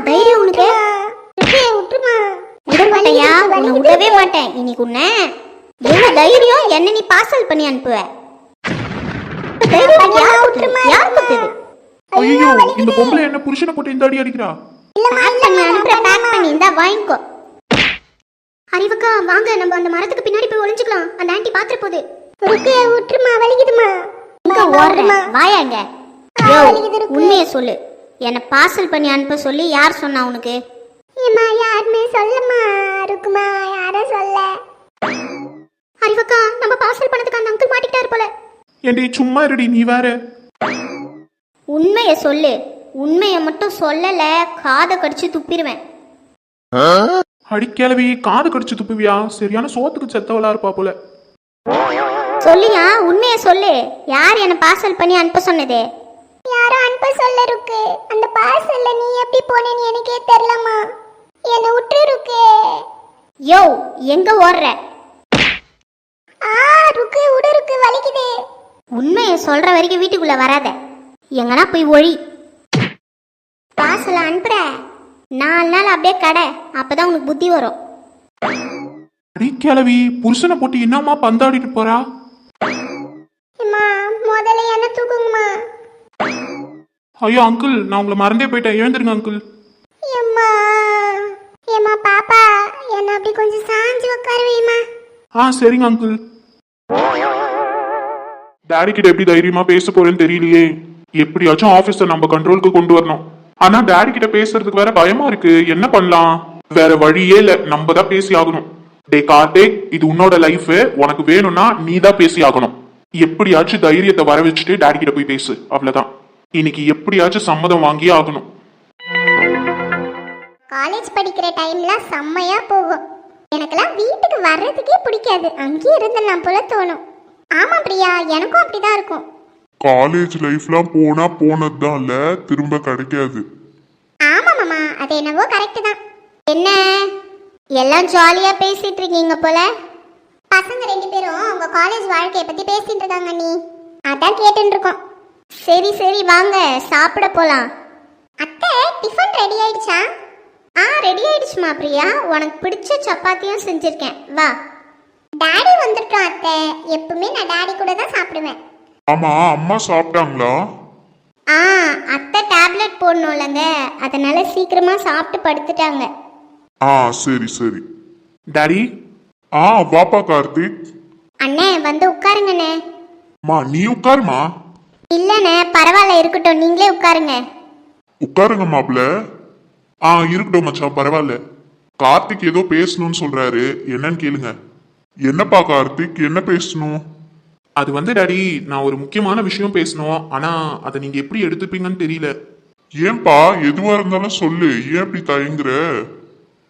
தைரியம் உனக்கு? விட மாட்டேயா, உன்னை விடவே மாட்டேன். இன்னைக்கு உன்னை என்ன தைரியம் என்ன நீ பார்சல் பண்ணி அனுப்புவ? யார் கொடுத்தது? ஐயோ, இந்த பொம்பளை என்ன புருஷனை போட்டு இந்த அடி அடிக்கிறா? பேக் பண்ணி இந்தா வாங்கிக்கோ. அறிவுக்கா வாங்க, நம்ம அந்த மரத்துக்கு பின்னாடி போய் ஒளிஞ்சுக்கலாம். அந்த ஆண்டி பாத்துற போகுது. விட்டுருமா, வலிக்குதுமா. வாயாங்க. உண்மையை சொல்லு, என்ன பார்சல் பண்ணி அனுப்ப சொல்லி யார் சொன்னா உனக்கு? யாருமே சொல்லமா இருக்குமா, யாரும் சொல்ல. அறிவுக்கா, நம்ம பார்சல் பண்ணதுக்கு அந்த அங்கிள் மாட்டிக்கிட்டாரு போல. ஏண்டி சும்மா இருடி, நீ வேற. உண்மையை சொல்லு. உண்மையை மட்டும் சொல்லல, காதை கடிச்சு துப்பிடுவேன். அடிக்கலவி, காது கடிச்சு துப்புவியா? சரியான சோத்துக்கு செத்தவளா இருப்பா போல. சொல்லியா, உண்மையை சொல்லு. யார் என்ன பார்சல் பண்ணி அனுப்ப சொன்னது? யாரோ அனுப்ப சொல்ல இருக்கு. அந்த பார்சல்ல நீ எப்படி போனேன்னு எனக்கே தெரியலமா. என்ன விட்டு இருக்கு. யோ, எங்க ஓடுற? ருக்கு, உடு இருக்கு, வலிக்குது. உண்மையை சொல்ற வரைக்கும் வீட்டுக்குள்ள வராத. எங்கனா போய் ஒழி. பார்சல் அனுப்புற 4 நாள் அப்படியே கடை, அப்பதான் உனக்கு புத்தி வரும். அடிக்கலவி, புருஷனை போட்டு என்னமா பந்தாடிட்டு போறா? முதல்ல என்ன தூக்குங்கம்மா. ஐயோ அங்கிள், நான் உங்களை மறந்தே போயிட்டேன். எழுந்துருங்க அங்கிள். பாப்பா, என்ன அப்படி கொஞ்சம் சாஞ்சு உட்காருவீமா? சரிங்க அங்கிள். டாடி கிட்ட எப்படி தைரியமா பேச போறேன்னு தெரியலையே. எப்படியாச்சும் ஆபீஸ நம்ம கண்ட்ரோலுக்கு கொண்டு வரணும். ஆனா டாடி கிட்ட பேசுறதுக்கு வேற பயமா இருக்கு. என்ன பண்ணலாம்? வேற வழியே இல்ல, நம்ம தான் பேசி ஆகணும். டே கார்த்திக், இது உன்னோட லைஃப். உனக்கு வேணும்னா நீ தான் பேசி ஆகணும். எப்படியாச்சும் தைரியத்தை வர வச்சுட்டு டாடி கிட்ட போய் பேசு. அவ்வளவுதான். இன்னைக்கு எப்படியாச்சும் சம்மதம் வாங்கியே ஆகணும். காலேஜ் படிக்கிற டைம்ல செம்மையா போகும். எனக்கெல்லாம் வீட்டுக்கு வர்றதுக்கே பிடிக்காது. அங்கேயே இருந்தெல்லாம் போல தோணும். ஆமா பிரியா, எனக்கும் அப்படிதான் இருக்கும். காலேஜ் லைஃப்லாம் போனா போனதுதான் இல்ல, திரும்ப கிடைக்காது. ஆமா மாமா, அது என்னவோ கரெக்ட் தான். என்ன எல்லாம் ஜாலியா பேசிட்டு இருக்கீங்க போல. பசங்க 2 பேரும் உங்க காலேஜ் வாழ்க்கையை பத்தி பேசிட்டு இருக்காங்க. நீ அதான் கேட்டுட்டு இருக்கோம். சரி சரி வாங்க, சாப்பிட போலாம். அத்தை, டிஃபன் ரெடி ஆயிடுச்சா? ரெடி ஆயிடுச்சுமா பிரியா. உனக்கு பிடிச்ச சப்பாத்தியும் செஞ்சிருக்கேன், வா. டாடி வந்துட்டோம் அத்தை. எப்பவுமே நான் டாடி கூட தான் சாப்பிடுவேன். ஆமா, அம்மா சாப்பிட்டாங்களா? அத்தை டேப்லெட் போடணும்லங்க, அதனால சீக்கிரமா சாப்பிட்டு படுத்துட்டாங்க. சரி சரி. டாடி. வாப்பா கார்த்திக். அண்ணே வந்து உட்காருங்கண்ணே. நீ உட்காருமா. இல்லண்ணே, பரவாயில்ல, இருக்கட்டும், நீங்களே உட்காருங்க. உட்காருங்க மாப்பிள்ள. இருக்கட்டும் மச்சான், பரவாயில்ல. கார்த்திக் ஏதோ பேசணும்னு சொல்றாரு, என்னன்னு கேளுங்க. என்னப்பா கார்த்திக், என்ன பேசணும்? அது வந்து டாடி, நான் ஒரு முக்கியமான விஷயம் பேசணும். ஆனா அதை நீங்க எப்படி எடுத்துப்பீங்கன்னு தெரியல. ஏன்பா, எதுவா இருந்தாலும் சொல்லு, ஏன் இப்படி தயங்குற?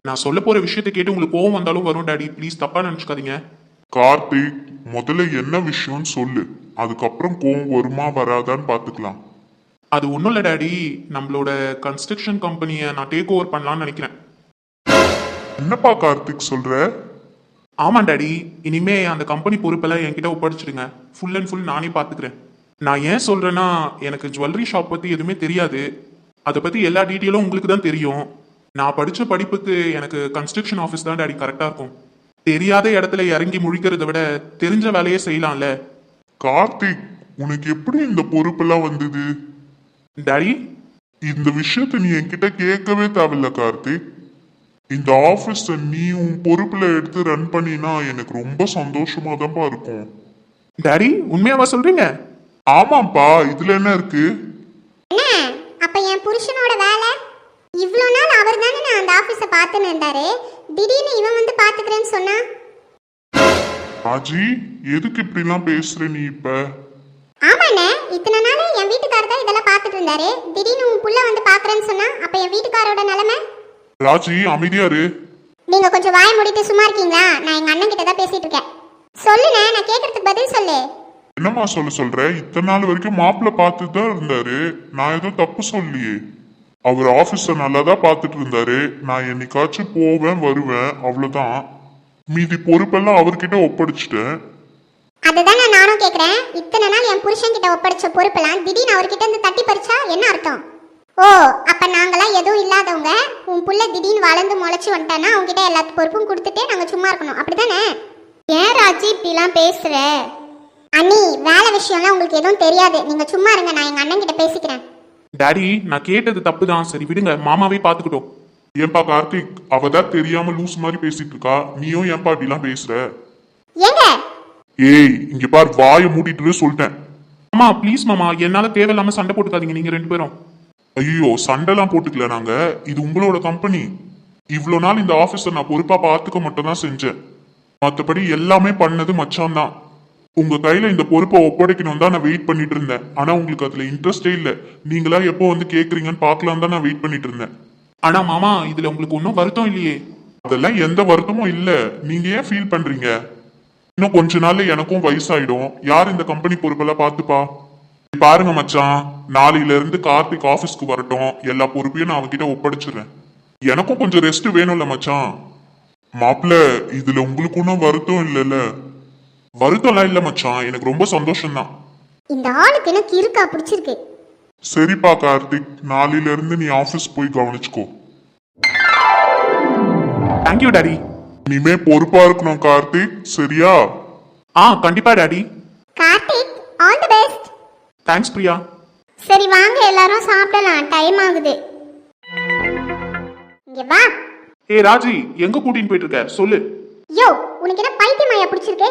நான் சொல்ல போற விஷயத்தை கேட்டு உங்களுக்கு கோவம் வந்தாலும் வரும் டாடி. ப்ளீஸ் தப்பா நினைச்சுக்காதீங்க. கார்த்திக், முதல்ல என்ன விஷயம்னு சொல்லு, அதுக்கப்புறம் கோவம் வருமா வராதான்னு பாத்துக்கலாம். அது ஒன்றும் இல்லை டாடி, நம்மளோட கன்ஸ்ட்ரக்ஷன் கம்பெனியை நான் டேக் ஓவர் பண்ணலான்னு நினைக்கிறேன். என்னப்பா கார்த்திக் சொல்ற? ஆமாம் டாடி, இனிமே அந்த கம்பெனி பொறுப்பெல்லாம் என்கிட்ட ஒப்படைச்சிடுங்க. ஃபுல் அண்ட் ஃபுல் நானே பார்த்துக்கிறேன். நான் ஏன் சொல்கிறேன்னா, எனக்கு ஜுவல்லரி ஷாப் பற்றி எதுவுமே தெரியாது. அதை பற்றி எல்லா டீட்டெயிலும் உங்களுக்கு தான் தெரியும். நான் படித்த படிப்புக்கு எனக்கு கன்ஸ்ட்ரக்ஷன் ஆஃபீஸ் தான் டாடி கரெக்டாக இருக்கும். தெரியாத இடத்துல இறங்கி முழிக்கிறத விட தெரிஞ்ச வேலையே செய்யலாம்ல. கார்த்திக், உனக்கு எப்படி இந்த பொறுப்பெல்லாம் வந்தது? டாடி, இந்த விஷயத்த நீ என்கிட்ட கேட்கவே தேவையில்ல கார்த்திக். இந்த ஆபீஸ நீ உன் பொறுப்புல எடுத்து ரன் பண்ணினா எனக்கு ரொம்ப சந்தோஷமா தான்ப்பா இருக்கும். டாடி, உண்மையாவா சொல்றீங்க? ஆமாப்பா, இதுல என்ன இருக்கு? அப்ப என் புருஷனோட வேலை இவ்வளவு நாள் அவர் தானே நான் அந்த ஆபீஸ பார்த்துன்னு இருந்தாரு. திடீர்னு இவன் வந்து பாத்துக்கிறேன்னு சொன்னா? ராஜி, எதுக்கு இப்படி எல்லாம் பேசுற நீ இப்ப? ஆமாண்ணே, இத்தனை நாள் என் வீட்டுக்காரர் தான் இதெல்லாம் பார்த்துட்டு இருந்தாரு. திடீர்னு உன் புள்ள வந்து பாக்குறேன்னு சொன்னா அப்ப என் வீட்டுக்காரோட நிலைமை? ராஜி, அமைதியா இரு. நீங்க கொஞ்சம் வாய் மூடிட்டு சும்மா இருக்கீங்களா? நான் எங்க அண்ணன் கிட்ட தான் பேசிட்டு இருக்கேன். சொல்லுண்ணே, நான் கேட்கறதுக்கு பதில் சொல்லு. என்னம்மா சொல்ற? இத்தனை நாள் வரைக்கும் மாப்பிள்ள பார்த்துட்டு தான் இருந்தாரு. நான் ஏதோ தப்பு சொல்லியே. அவர் ஆபீஸ நல்லா தான் பார்த்துட்டு இருந்தாரு. நான் என்னைக்காச்சும் போவேன் வருவேன், அவ்வளவுதான். மீதி பொறுப்பெல்லாம் அவர்கிட்ட ஒப்படைச்சிட்டேன். அதுதான் நானும் கேக்குறேன். இத்தனை நாள் என் புருஷன் கிட்ட ஒப்படைச்ச பொறுப்பெல்லாம் திடீர்னு அவர்கிட்ட இருந்து தட்டி பறிச்சா என்ன அர்த்தம்? ஓ அப்ப நாங்களாம் எதுவும் இல்லாதவங்க, உன் புள்ள திடீர்னு வளர்ந்து முளைச்சி வந்துட்டானா அவங்ககிட்ட எல்லாத்து பொறுப்பும் கொடுத்துட்டே நாங்க சும்மா இருக்கணும் அப்படிதானே? ஏன் ராஜி இப்படிலாம் பேசுற? அண்ணி வேலை விஷயம்லாம் உங்களுக்கு எதுவும் தெரியாது, நீங்க சும்மா இருங்க, நான் எங்க அண்ணன் கிட்ட பேசிக்கிறேன். டாடி நான் கேட்டது தப்பு தான், சரி விடுங்க, மாமாவே பாத்துக்கிட்டோம். ஏன்பா கார்த்திக், அவ தான் தெரியாம லூஸ் மாதிரி பேசிட்டு இருக்கா, நீயும் ஏன்பா அப்படிலாம் பேசுற? ஏங்க ஏய் இங்க பார், வாயை மூடிட்டு சொல்லிட்டேன். மாமா ப்ளீஸ் மாமா, என்னால தேவையில்லாம சண்டை போட்டுக்காதீங்க நீங்க 2 பேரும். ஐயோ சண்டைலாம் போட்டுக்கல நாங்க, இது உங்களோட கம்பெனி. இவ்வளோ நாள் இந்த ஆபீஸை நான் பொறுப்பா பார்த்துக்க மட்டும் தான் செஞ்சேன், மற்றபடி எல்லாமே பண்ணது மச்சான் தான். உங்க கையில இந்த பொறுப்பை ஒப்படைக்கணும் தான் நான் வெயிட் பண்ணிட்டு இருந்தேன். ஆனா உங்களுக்கு அதுல இன்ட்ரெஸ்டே இல்ல, நீங்களா எப்போ வந்து கேக்குறீங்கன்னு பார்க்கலாம் தான் நான் வெயிட் பண்ணிட்டு இருந்தேன். ஆனா மாமா இதுல உங்களுக்கு ஒன்றும் வருத்தம் இல்லையே? அதெல்லாம் எந்த வருத்தமும் இல்ல, நீங்க ஏன் ஃபீல் பண்றீங்க? இன்னும் கொஞ்ச நாள்ல எனக்கும் வயசாயிடும், யார் இந்த கம்பெனி பொறுப்பெல்லாம் பார்த்துப்பா? பாருங்க மச்சான், நாளையில இருந்து கார்த்திக் ஆபீஸ்க்கு வரட்டும், எல்லா பொறுப்பையும் நான் அவன்கிட்ட ஒப்படைச்சிடுறேன். எனக்கும் கொஞ்சம் ரெஸ்ட் வேணும்ல மச்சான். மாப்பிள்ள இதுல உங்களுக்கு ஒன்றும் வருத்தம் இல்லைல்ல? வருத்தம்லாம் இல்ல மச்சான், எனக்கு ரொம்ப சந்தோஷம் தான். இந்த ஆளுக்கு எனக்கு இருக்கா பிடிச்சிருக்கு. சரிப்பா கார்த்திக், நாளையில இருந்து நீ ஆபீஸ் போய் கவனிச்சுக்கோ. Thank you daddy. இனிமே பொறுப்பா இருக்கணும் கார்த்திக், சரியா? கண்டிப்பா daddy. Karthik all the best. Thanks Priya. சரி வாங்க எல்லாரும் சாப்பிடலாம், டைம் ஆகுது. இங்க வா. ராஜி எங்க கூட்டின்னு போயிட்டு இருக்க சொல்லு. யோ உனக்கு என்ன பைத்தியமாயா பிடிச்சிருக்கு?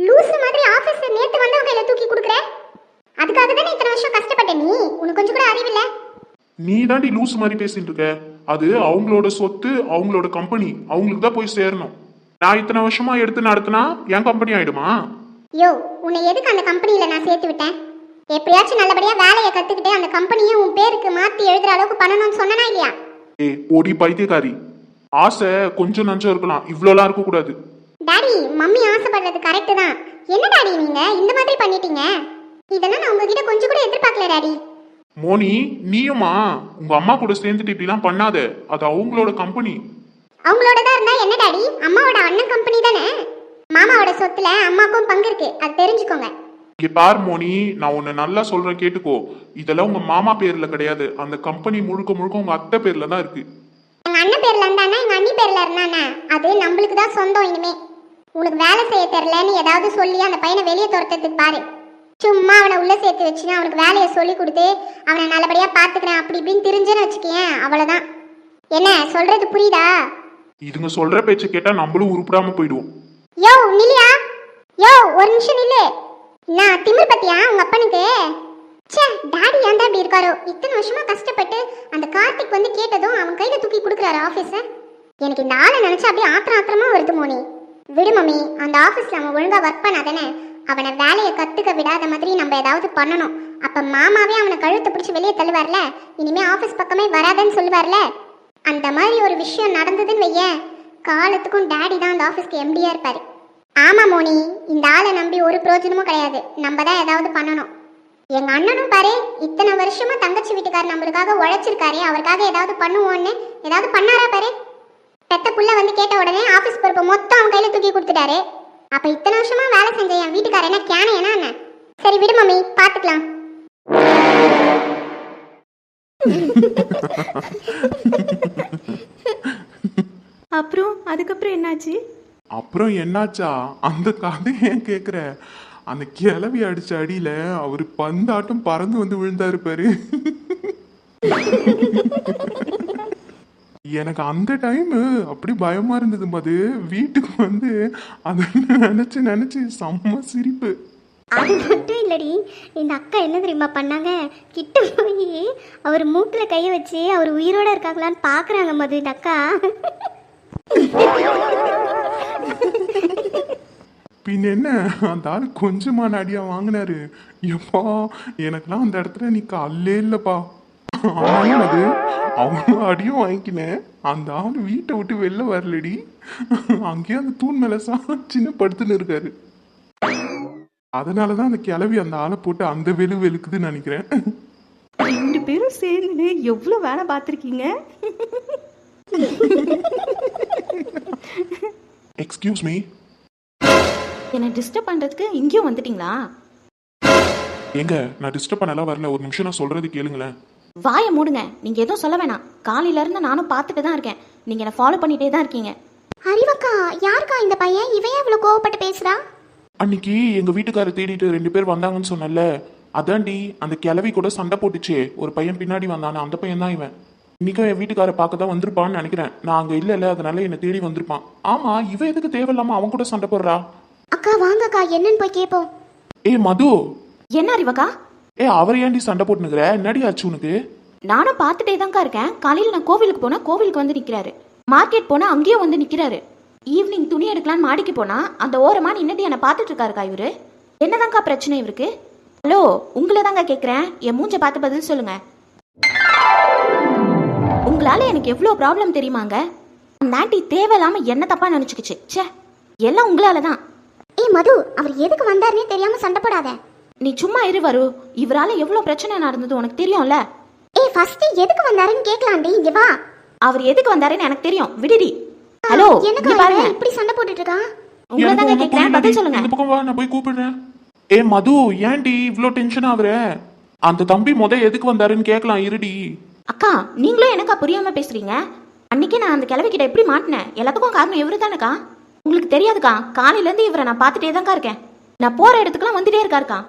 லூசு மாதிரி ஆபீஸ்ல நேத்து வந்தவங்க கையில தூக்கி கொடுக்குற. அதுக்காக தானே இத்தனை வருஷம் கஷ்டப்பட்ட நீ, உனக்கு கொஞ்சம் கூட அறிவில்ல. நீ தாண்டி லூஸ் மாதிரி பேசிட்டு இருக்க, அது அவங்களோட சொத்து, அவங்களோட கம்பெனி, அவங்களுக்கு தான் போய் சேரணும். நான் இத்தனை வருஷமா எடுத்து நடத்தினா என் கம்பெனி ஆயிடுமா? யோ உன்னை எதுக்கு அந்த கம்பெனியில நான் சேர்த்து விட்டேன்? எப்படியாச்சும் நல்லபடியா வேலையை கத்துக்கிட்டு அந்த கம்பெனியை உன் பேருக்கு மாத்தி எழுதுற அளவுக்கு பண்ணணும்னு சொன்னனா இல்லையா? ஓடி பைத்தியக்காரி, ஆசை கொஞ்சம் நஞ்சம் இருக்கலாம், இவ்வளோலாம் இருக்க கூடாது. டாடி மம்மி ஆசைப்படுறது கரெக்ட் தான். என்ன டாடி நீங்க இந்த மாதிரி பண்ணிட்டீங்க? இதெல்லாம் நான் உங்ககிட்ட கொஞ்சம் கூட எதிர்பார்க்கல டாடி. மோனி நீயுமா உங்க அம்மா கூட சேர்ந்துட்டு இப்படிலாம் பண்ணாத, அது அவங்களோட கம்பெனி. அவங்களோடதா இருந்தா என்ன டாடி, அம்மாவோட அண்ணன் கம்பெனி தானே. மாமாவோட சொத்துல அம்மாக்கும் பங்கு இருக்கு, அது தெரிஞ்சுக்கோங்க. இங்க பார் மோனி, நான் உன்னை நல்லா சொல்றேன் கேட்டுக்கோ, இதெல்லாம் உங்க மாமா பேர்ல கிடையாது, அந்த கம்பெனி முழுக்க முழுக்க உங்க அத்தை பேர்ல தான் இருக்கு. எங்க அண்ணன் பேர்ல இருந்தானே எங்க அண்ணி பேர்ல இருந்தானே, அது நம்மளுக்கு தான் சொந்தம். இனிமே உனக்கு வேலை செய்ய தெரியலன்னு ஏதாவது சொல்லி அந்த பையனை வெளியே துரத்துறதுக்கு பாரு. சும்மா அவனை உள்ள சேர்த்து வச்சுன்னா அவனுக்கு வேலையை சொல்லி கொடுத்து அவனை நல்லபடியா பாத்துக்கிறேன் அப்படி இப்படின்னு தெரிஞ்சுன்னு வச்சுக்கேன், அவ்வளவுதான். என்ன சொல்றது புரியுதா? இதுங்க சொல்ற பேச்சு கேட்டா நம்மளும் உருப்படாம போயிடுவோம். யோ நில்லியா, யோ ஒரு நிமிஷம் நில்லு. நான் திமிர் பத்தியா உங்க அப்பனுக்கு? ச்சே டாடி ஏன் இப்படி இருக்காரோ, இத்தனை வருஷமா கஷ்டப்பட்டு அந்த கார்த்திக் வந்து கேட்டதும் அவன் கையில தூக்கி கொடுக்குறாரு ஆபீஸ. எனக்கு இந்த ஆளை நினைச்சா அப்படியே ஆத்திரமா வருது மோனி. விடு மம்மி, அந்த ஆபீஸ்ல அவன் ஒழுங்கா ஒர்க் பண்ணாதானே, அவனை வேலையை கத்துக்க விடாத மாதிரி நம்ம ஏதாவது பண்ணணும். அப்ப மாமாவே அவனை கழுத்தை பிடிச்சி வெளியே தள்ளுவார்ல, இனிமே ஆபீஸ் பக்கமே வராதன்னு சொல்லுவார்ல. அந்த மாதிரி ஒரு விஷயம் நடந்ததுன்னு வையேன், காலத்துக்கும் டாடி தான் அந்த ஆபீஸ்க்கு எம்டியா இருப்பாரு. ஆமா மோனி, இந்த ஆளை நம்பி ஒரு பிரயோஜனமும் கிடையாது, நம்ம தான் ஏதாவது பண்ணணும். எங்க அண்ணனும் பாரு, இத்தனை வருஷமா தங்கச்சி வீட்டுக்காரர் நம்மளுக்காக உழைச்சிருக்காரு, அவருக்காக ஏதாவது பண்ணுவோன்னு ஏதாவது பண்ணாரா பாரு. பெத்த புள்ள வந்து கேட்ட உடனே ஆபீஸ் பொறுப்பை மொத்தம் அவன் கையில தூக்கி கொடுத்துட்டாரு. அப்ப இத்தனை வருஷமா வேலை செஞ்ச என் வீட்டுக்காரர் என்ன கேனையனா என்ன? சரி விடு மம்மி, பாத்துக்கலாம். அப்புறம் அதுக்கப்புறம் என்னாச்சு? அப்புறம் என்னாச்சா, அந்த கதை ஏன் கேக்குற? அந்த கிளவி அடிச்ச அடியில அவரு பந்தாட்டம் பறந்து வந்து விழுந்தாரு பாரு. எனக்கு அந்த டைம் அப்படி பயமா இருந்தது மது, வீட்டுக்கு வந்து அதை நினைச்சு நினைச்சு செம்ம சிரிப்பு. அது மட்டும் இல்லடி, இந்த அக்கா என்ன தெரியுமா பண்ணாங்க, கிட்ட போய் அவர் மூக்குல கைய வச்சு அவர் உயிரோட இருக்காங்களான்னு பாக்குறாங்க மது இந்த அக்கா. பின் என்ன, அந்த ஆள் கொஞ்சமான அடியா வாங்கினாரு. எப்பா எனக்குலாம் அந்த இடத்துல நீ கல்லே இல்லப்பா. ஆனாலும் அது அவ்வளோ அடியும் வாங்கிக்கினேன், அந்த ஆள் வீட்டை விட்டு வெளில வரலடி, அங்கேயே அந்த தூண் மேல சாச்சின்னு படுத்துன்னு இருக்காரு. அதனாலதான் அந்த கிளவி அந்த ஆளை போட்டு அந்த வெளுக்குதுன்னு நினைக்கிறேன். 2 பேரும் சேர்ந்து எவ்வளவு வேலை பார்த்துருக்கீங்க. Excuse me. என்னை டிஸ்டர்ப் பண்றதுக்கு இங்கேயும் வந்துட்டீங்களா? எங்க நான் டிஸ்டர்ப் பண்ணலாம் வரல, ஒரு நிமிஷம் நான் சொல்றது கேளுங்களேன். வாயை மூடுங்க. நீங்க எதுவும் சொல்ல வேணாம். காலையில இருந்து நானும் பார்த்துட்டு தான் இருக்கேன். நீங்க என்ன ஃபாலோ பண்ணிட்டே தான் இருக்கீங்க. அறிவக்கா, யாருக்கா இந்த பையன்? இவன் இவ்வளவு கோவப்பட்டு பேசுறா? அன்னைக்கு எங்க வீட்டுக்காரர் தேடிட்டு 2 பேர் வந்தாங்கன்னு சொன்னல, அதான்டி அந்த கிழவி கூட சண்டை போட்டுச்சே, ஒரு பையன் பின்னாடி வந்தானே, அந்த பையன் தான் இவன். இன்னைக்கும் என் வீட்டுக்கார பார்க்க தான் வந்திருப்பான்னு நினைக்கிறேன். நான் அங்க இல்ல, அதனால என்னை தேடி வந்திருப்பான். ஆமா, இவன் எதுக்கு தேவையில்லாம அவன் கூட சண்டை போடுறா? அக்கா வாங்கக்கா, என்னன்னு போய் கேப்போம். மது, என்ன அறிவக்கா? அவர் ஏன்டி சண்டை போட்டுனுக்குற? என்னடி ஆச்சு உனக்கு? நானும் பார்த்துட்டே தான்க்கா இருக்கேன். காலையில் நான் கோவிலுக்கு போனால் கோவிலுக்கு வந்து நிற்கிறாரு. மார்க்கெட் போனால் அங்கேயும் வந்து நிற்கிறாரு. ஈவினிங் துணி எடுக்கலான்னு மாடிக்கு போனால் அந்த ஓரமாக நின்றுட்டு என்னை பார்த்துட்டு இருக்காருக்கா இவரு. என்னதான்க்கா பிரச்சனை இவருக்கு? ஹலோ, உங்களை தாங்க கேட்குறேன். என் மூஞ்ச பார்த்து பதில் சொல்லுங்க. உங்களால எனக்கு எவ்வளோ ப்ராப்ளம் தெரியுமாங்க? அந்த ஆண்டி தேவையில்லாமல் என்ன தப்பாக நினச்சிக்கிச்சு. ச்சே, எல்லாம் உங்களால தான். மது, அவர் எதுக்கு வந்தாருன்னே தெரியாம சண்டை போடாத. நீ சும்மா இரு வரு. இவரால எவ்வளோ பிரச்சனை நடந்தது உனக்கு தெரியும்ல. ஃபர்ஸ்ட் எதுக்கு வந்தாருன்னு கேட்கலாம்டி. இங்க வா. அவர் எதுக்கு வந்தாருன்னு எனக்கு தெரியும். விடுடி. ஹலோ, எனக்கு பாருங்க. இப்படி சண்டை போட்டுட்டு இருக்கான். உங்களை தாங்க கேட்கிறேன், பதில் சொல்லுங்க. இந்த பக்கம் வா, நான் போய் கூப்பிடுறேன். மது, ஏன்டி இவ்ளோ டென்ஷன் ஆகுற? அந்த தம்பி எதுக்கு வந்தாருன்னு கேட்கலாம், இருடி. அக்கா, நீங்களும் எனக்கா புரியாம பேசுறீங்க? அன்னைக்கு நான் அந்த கிழவிக்கிட்ட எப்படி மாட்டினேன், எல்லாத்துக்கும் காரணம் இவரு தானேக்கா. உங்களுக்கு தெரியாதுக்கா, காலையில இருந்து இவரை நான் பார்த்துட்டே தான்க்கா இருக்கேன். நான் போற இடத்துக்குலாம் வந்துட்டே இருக்காருக்கா.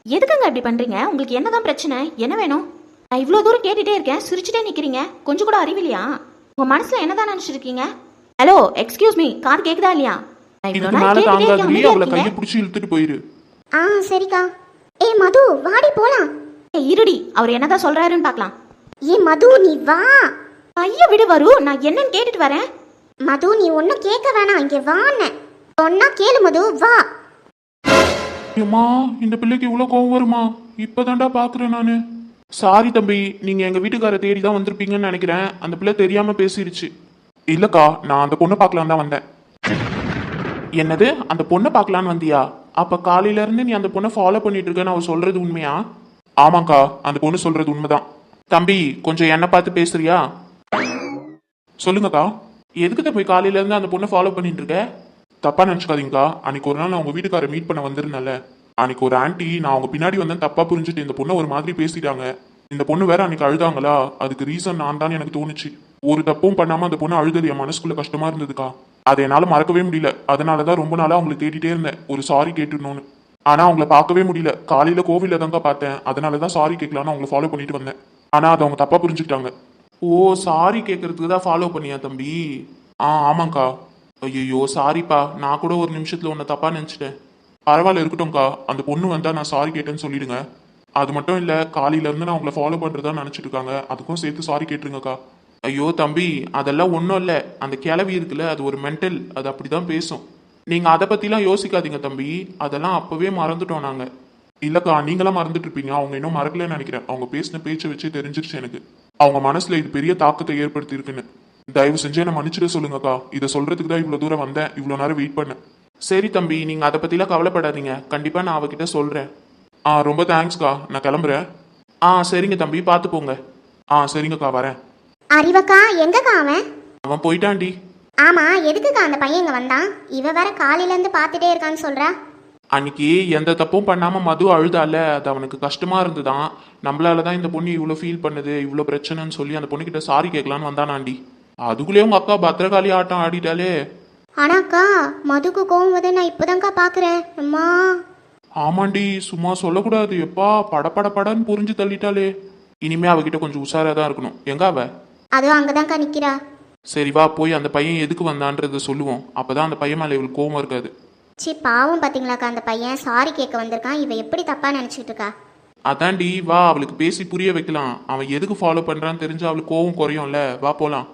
எதுக்குங்க இப்படி பண்றீங்க? உங்களுக்கு என்னதான் பிரச்சனை? என்ன வேணும்? நான் இவ்வளோ தூரம் கேட்டுட்டே இருக்கேன், சிரிச்சுட்டே நிக்கிறீங்க. கொஞ்சம் கூட அறிவில்லையா? உங்க மனசுல என்னதான் நினைச்சிருக்கீங்க? ஹலோ, எக்ஸ்கியூஸ் மீ, கார் கேக்குதா இல்லையா? நான் இவ்வளோ நேரம் கேட்டுட்டே இருக்கேன். அவளை கையை பிடிச்சி இழுத்துட்டு போயிரு. சரிக்கா. மது, வாடி போலாம். இருடி, அவர் என்னதான் சொல்றாருன்னு பார்க்கலாம். மது, நீ வா. ஐயோ விடு வரு, நான் என்னன்னு கேட்டுட்டு வரேன். மது, நீ ஒன்னும் கேட்க வேணாம், இங்க வான்னு சொன்னா கேளு. மது, வா. ஏம்மா, இந்த பிள்ளைக்கு இவ்வளோ கோவம் வருமா? இப்பதான்டா பாக்குறேன் நானு. சாரி தம்பி, நீங்க எங்க வீட்டுக்கார தேடி தான் வந்திருப்பீங்கன்னு நினைக்கிறேன். அந்த பிள்ளை தெரியாம பேசிடுச்சு. இல்லக்கா, நான் அந்த பொண்ணை பார்க்கலாம் தான் வந்தேன். என்னது, அந்த பொண்ணை பார்க்கலான்னு வந்தியா? அப்ப காலையில இருந்து நீ அந்த பொண்ணை ஃபாலோ பண்ணிட்டு இருக்கன்னு அவ சொல்றது உண்மையா? ஆமாக்கா, அந்த பொண்ணு சொல்றது உண்மைதான். தம்பி, கொஞ்சம் என்ன பார்த்து பேசுறியா? சொல்லுங்கக்கா. எதுக்கு போய் காலையில இருந்து அந்த பொண்ணை ஃபாலோ பண்ணிட்டு இருக்க? தப்பா நினைச்சுக்காதீங்கக்கா, அன்னைக்கு ஒரு நாள் நான் உங்க வீட்டுக்கார மீட் பண்ண வந்திருந்தேன்ல, அன்னைக்கு ஒரு ஆன்ட்டி நான் அவங்க பின்னாடி வந்தேன் தப்பா புரிஞ்சுட்டு இந்த பொண்ணை ஒரு மாதிரி பேசிட்டாங்க. இந்த பொண்ணு வேற அன்னைக்கு அழுதாங்களா, அதுக்கு ரீசன் நான் தான் எனக்கு தோணுச்சு. ஒரு தப்பும் பண்ணாம அந்த பொண்ணு அழுதது என் மனசுக்குள்ள கஷ்டமா இருந்ததுக்கா. அதை என்னால மறக்கவே முடியல. அதனாலதான் ரொம்ப நாளா அவங்களை தேடிட்டே இருந்தேன், ஒரு சாரி கேட்டுடணும்னு. ஆனா அவங்கள பார்க்கவே முடியல. காலையில கோவில்ல தாங்க பார்த்தேன், அதனாலதான் சாரி கேட்கலான்னு அவங்கள ஃபாலோ பண்ணிட்டு வந்தேன். ஆனா அதை அவங்க தப்பா புரிஞ்சுக்கிட்டாங்க. ஓ, சாரி கேட்கறதுக்கு தான் ஃபாலோ பண்ணியா தம்பி? ஆமாங்க்கா. ஐயோ சாரிப்பா, நான் கூட ஒரு நிமிஷத்துல உன்னை தப்பா நினைச்சிட்டேன். பரவாயில்ல, இருக்கட்டும்க்கா. அந்த பொண்ணு வந்தா நான் சாரி கேட்டேன்னு சொல்லிடுங்க. அது மட்டும் இல்ல, காலையில இருந்து நான் உங்களை ஃபாலோ பண்றதா நினைச்சிட்டு இருக்காங்க, அதுக்கும் சேர்த்து சாரி கேட்டுருங்கக்கா. ஐயோ தம்பி, அதெல்லாம் ஒன்றும் இல்லை. அந்த கிளவி இருக்குல்ல, அது ஒரு மென்டல், அது அப்படிதான் பேசும். நீங்க அதை பத்திலாம் யோசிக்காதீங்க தம்பி, அதெல்லாம் அப்பவே மறந்துட்டோம் நாங்க. இல்லக்கா, நீங்களாம் மறந்துட்டு இருப்பீங்க, அவங்க இன்னும் மறக்கலன்னு நினைக்கிறேன். அவங்க பேசின பேச்சை வச்சு தெரிஞ்சிருச்சு எனக்கு, அவங்க மனசுல இது பெரிய தாக்கத்தை ஏற்படுத்தி இருக்குன்னு. தயவு செஞ்சு என்ன மன்னிச்சிட சொல்லுங்கக்கா. இதை சொல்றதுக்கு தான் இவ்வளவு தூரம் வந்தேன், இவ்வளவு நேரம் வெயிட் பண்ணேன். சரி தம்பி, நீங்க அதை பத்திலாம் கவலைப்படாதீங்க, கண்டிப்பா நான் அவகிட்ட சொல்றேன். ரொம்ப தேங்க்ஸ்க்கா, நான் கிளம்புறேன். சரிங்க தம்பி, பார்த்து போங்க. சரிங்கக்கா, வரேன். அறிவக்கா, எங்கக்கா அவன்? அவன் போயிட்டான்டி. ஆமா, எதுக்குக்கா அந்த பையன் இங்க வந்தான்? இவ வேற காலையில இருந்து பார்த்துட்டே இருக்கான்னு சொல்றா. அன்னைக்கு எந்த தப்பும் பண்ணாம மது அழுதால, அது அவனுக்கு கஷ்டமா இருந்துதான். நம்மளாலதான் இந்த பொண்ணு இவ்வளவு ஃபீல் பண்ணுது, இவ்வளவு பிரச்சனைன்னு சொல்லி அந்த பொண்ணு கிட்ட சாரி கேட்கலான்னு வந்தானாண்டி. அதுக்குள்ளேயே உங்க அக்கா பத்திரகாளி ஆட்டம் ஆடிட்டாலே. ஆனாக்கா, மதுக்கு கோவம் வந்து நான் இப்பதான்க்கா பாக்குறேன். அம்மா. ஆமாண்டி, சும்மா சொல்லக்கூடாது. எப்பா படன்னு புரிஞ்சு தள்ளிட்டாலே. இனிமே அவகிட்ட கொஞ்சம் உஷாரா தான் இருக்கணும். எங்க அவ? அதுவும் அங்கதான்க்கா நிக்கிறா. சரி வா, போய் அந்த பையன் எதுக்கு வந்தான்றத சொல்லுவோம். அப்பதான் அந்த பையன் மேல இவளுக்கு கோவம் இருக்காது. பாவம் பாத்தீங்களாக்கா, அந்த பையன் சாரி கேட்க வந்திருக்கான். இவ எப்படி தப்பா நினைச்சிட்டு இருக்கா? அதான்டி, வா அவளுக்கு பேசி புரிய வைக்கலாம். அவன் எதுக்கு ஃபாலோ பண்றான்னு தெரிஞ்சு அவளுக்கு கோவம் குறையும்ல. வா போலாம்.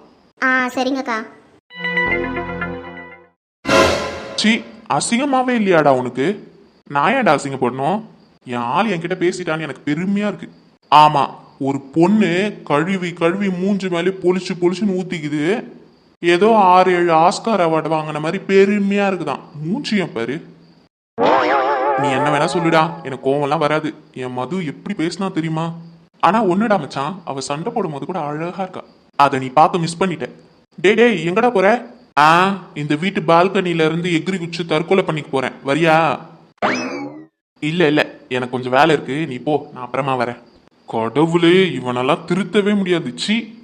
சரிங்கக்கா. சி, அசிங்கமாவே இல்லையாடா உனக்கு? நான் ஏன்டா அசிங்கப்படணும்? என் ஆள் என்கிட்ட பேசிட்டான்னு எனக்கு பெருமையா இருக்கு. ஆமா, ஒரு பொண்ணு கழுவி மூஞ்சி மேலே பொலிச்சுன்னு ஊத்திக்குது. ஏதோ 6-7 ஆஸ்கார் அவார்டு வாங்கின மாதிரி பெருமையா இருக்குதான். மூஞ்சியம் பாரு. நீ என்ன வேணா சொல்லுடா, எனக்கு கோவம்லாம் வராது. என் மது எப்படி பேசினா தெரியுமா? ஆனா ஒன்னுடா மச்சான், அவ சண்டை போடும் போது கூட அழகா இருக்கா. அதை நீ பார்த்து மிஸ் பண்ணிட்ட. டேய் எங்கடா போற? இந்த வீட்டு பால்கனில இருந்து எகிரி குச்சி தற்கொலை பண்ணிக்க போறேன், வரியா? இல்ல எனக்கு கொஞ்சம் வேலை இருக்கு, நீ போ, நான் அப்புறமா வரேன். கடவுளே, இவனெல்லாம் திருத்தவே முடியாது. ச்சீ.